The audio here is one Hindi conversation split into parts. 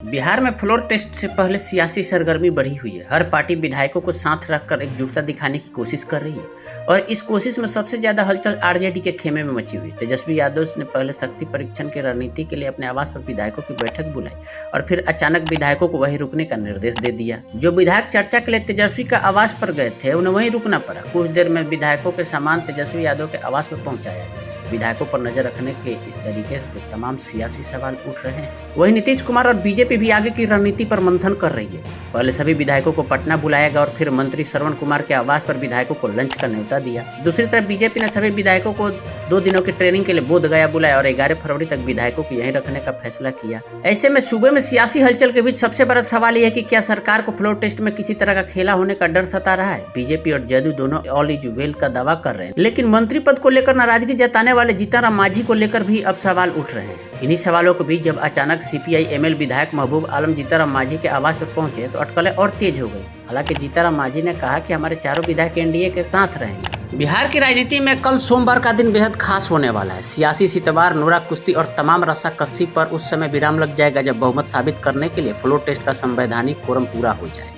बिहार में फ्लोर टेस्ट से पहले सियासी सरगर्मी बढ़ी हुई है। हर पार्टी विधायकों को साथ रखकर एकजुटता दिखाने की कोशिश कर रही है और इस कोशिश में सबसे ज्यादा हलचल आरजेडी के खेमे में मची हुई। तेजस्वी यादव ने पहले शक्ति परीक्षण की रणनीति के लिए अपने आवास पर विधायकों की बैठक बुलाई और फिर अचानक विधायकों को वहीं रुकने का निर्देश दे दिया। जो विधायक चर्चा के लिए तेजस्वी का आवास पर गए थे उन्हें वहीं रुकना पड़ा। कुछ देर में विधायकों के सामान तेजस्वी यादव के आवास पर पहुंचाया गया। विधायकों पर नजर रखने के इस तरीके से तमाम सियासी सवाल उठ रहे हैं। वहीं नीतीश कुमार और बीजेपी भी आगे की रणनीति पर मंथन कर रही है। पहले सभी विधायकों को पटना बुलाया गया और फिर मंत्री श्रवण कुमार के आवास पर विधायकों को लंच का न्योता दिया। दूसरी तरफ बीजेपी ने सभी विधायकों को 2 दिनों की ट्रेनिंग के लिए बोधगया बुलाया और 11 फरवरी तक विधायकों को यहीं रखने का फैसला किया। ऐसे में सूबे में सियासी हलचल के बीच सबसे बड़ा सवाल यह है कि क्या सरकार को फ्लोर टेस्ट में किसी तरह का खेला होने का डर सता रहा है। बीजेपी और जदयू दोनों ऑल इज वेल का दावा कर रहे हैं, लेकिन मंत्री पद को लेकर नाराजगी जताने वाले जीतनराम मांझी को लेकर भी अब सवाल उठ रहे हैं। इन्हीं सवालों के बीच जब अचानक सीपीआई एमएल विधायक महबूब आलम जीतनराम मांझी के आवास पर पहुंचे तो अटकलें और तेज हो गई। हालांकि जीतनराम मांझी ने कहा कि हमारे चारों विधायक एनडीए के साथ रहेंगे। बिहार की राजनीति में कल सोमवार का दिन बेहद खास होने वाला है। सियासी सितवार, नोरा कुश्ती और तमाम रस्साकसी पर उस समय विराम लग जाएगा जब बहुमत साबित करने के लिए फ्लोर टेस्ट का संवैधानिक कोरम पूरा हो जाएगा।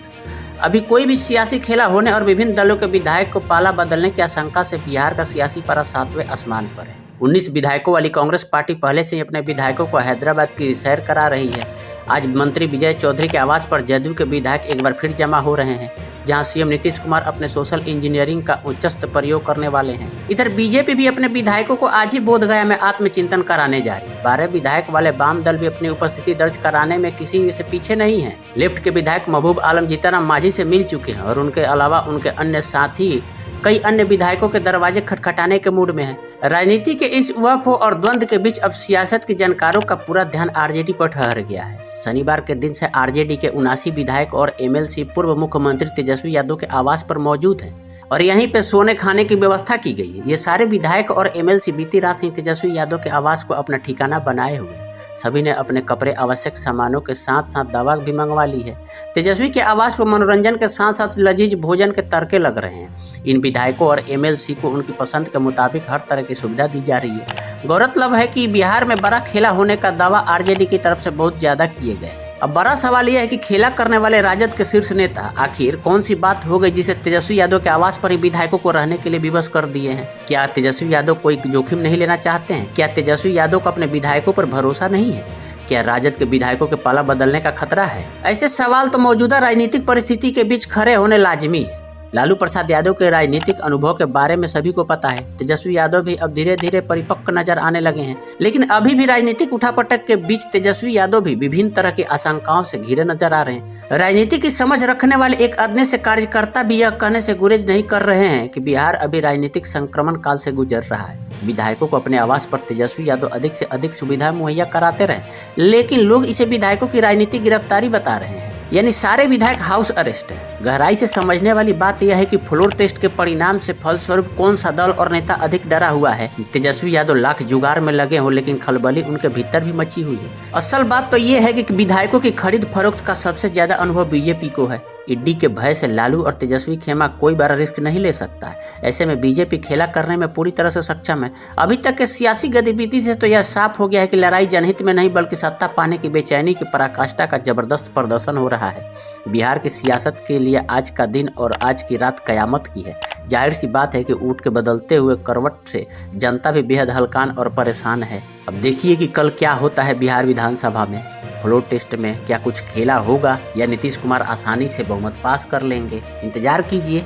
अभी कोई भी सियासी खेला होने और विभिन्न दलों के विधायक को पाला बदलने की आशंका से बिहार का सियासी पारा 7वें आसमान पर है। 19 विधायकों वाली कांग्रेस पार्टी पहले से ही अपने विधायकों को हैदराबाद की सैर करा रही है। आज मंत्री विजय चौधरी के आवास पर जदयू के विधायक एक बार फिर जमा हो रहे हैं, जहां सीएम नीतीश कुमार अपने सोशल इंजीनियरिंग का उच्चस्त प्रयोग करने वाले हैं। इधर बीजेपी भी अपने विधायकों को आज ही बोधगया में आत्मचिंतन कराने जा रही है। 12 विधायक वाले वाम दल भी अपनी उपस्थिति दर्ज कराने में किसी से पीछे नहीं है। लेफ्ट के विधायक महबूब आलम जीतनराम मांझी से मिल चुके हैं और उनके अलावा उनके अन्य साथी कई अन्य विधायकों के दरवाजे खटखटाने के मूड में है। राजनीति के इस उहापोह और द्वंद के बीच अब सियासत के जानकारों का पूरा ध्यान आरजेडी पर ठहर गया है। शनिवार के दिन से आरजेडी के 79 विधायक और एमएलसी पूर्व मुख्यमंत्री तेजस्वी यादव के आवास पर मौजूद हैं और यहीं पे सोने खाने की व्यवस्था की गई है। ये सारे विधायक और एमएलसी बीती रात से तेजस्वी यादव के आवास को अपना ठिकाना बनाए हुए हैं। सभी ने अपने कपड़े, आवश्यक सामानों के साथ साथ दवा भी मंगवा ली है। तेजस्वी के आवास पर मनोरंजन के साथ साथ लजीज भोजन के तड़के लग रहे हैं। इन विधायकों और एमएलसी को उनकी पसंद के मुताबिक हर तरह की सुविधा दी जा रही है। गौरतलब है कि बिहार में बड़ा खेला होने का दावा आरजेडी की तरफ से बहुत ज्यादा किए गए। अब बड़ा सवाल यह है कि खेला करने वाले राजद के शीर्ष नेता आखिर कौन सी बात हो गई जिसे तेजस्वी यादव के आवास पर ही विधायकों को रहने के लिए विवश कर दिए हैं। क्या तेजस्वी यादव कोई जोखिम नहीं लेना चाहते हैं? क्या तेजस्वी यादव को अपने विधायकों पर भरोसा नहीं है? क्या राजद के विधायकों के पाला बदलने का खतरा है? ऐसे सवाल तो मौजूदा राजनीतिक परिस्थिति के बीच खड़े होने लाजिमी है। लालू प्रसाद यादव के राजनीतिक अनुभव के बारे में सभी को पता है। तेजस्वी यादव भी अब धीरे धीरे परिपक्व नजर आने लगे हैं, लेकिन अभी भी राजनीतिक उठापटक के बीच तेजस्वी यादव भी विभिन्न तरह की आशंकाओं से घिरे नजर आ रहे हैं। राजनीति की समझ रखने वाले एक अदने से कार्यकर्ता भी यह कहने से गुरेज नहीं कर रहे हैं कि बिहार अभी राजनीतिक संक्रमण काल से गुजर रहा है। विधायकों को अपने आवास पर तेजस्वी यादव अधिक से अधिक सुविधा मुहैया कराते रहे, लेकिन लोग इसे विधायकों की राजनीतिक गिरफ्तारी बता रहे हैं, यानी सारे विधायक हाउस अरेस्ट है। गहराई से समझने वाली बात यह है कि फ्लोर टेस्ट के परिणाम से फलस्वरूप कौन सा दल और नेता अधिक डरा हुआ है। तेजस्वी यादव लाख जुगाड़ में लगे हो, लेकिन खलबली उनके भीतर भी मची हुई है। असल बात तो ये है कि विधायकों की खरीद फरोख्त का सबसे ज्यादा अनुभव बीजेपी को है। ईडी के भय से लालू और तेजस्वी खेमा कोई बड़ा रिस्क नहीं ले सकता है। ऐसे में बीजेपी खेला करने में पूरी तरह से सक्षम है। अभी तक के सियासी गतिविधि से तो यह साफ हो गया है कि लड़ाई जनहित में नहीं बल्कि सत्ता पाने की बेचैनी की पराकाष्ठा का जबरदस्त प्रदर्शन हो रहा है। बिहार की सियासत के लिए आज का दिन और आज की रात कयामत की है। जाहिर सी बात है कि ऊँट के बदलते हुए करवट से जनता भी बेहद हलकान और परेशान है। अब देखिए कि कल क्या होता है बिहार विधानसभा में। फ्लोर टेस्ट में क्या कुछ खेला होगा या नीतीश कुमार आसानी से बहुमत पास कर लेंगे? इंतजार कीजिए।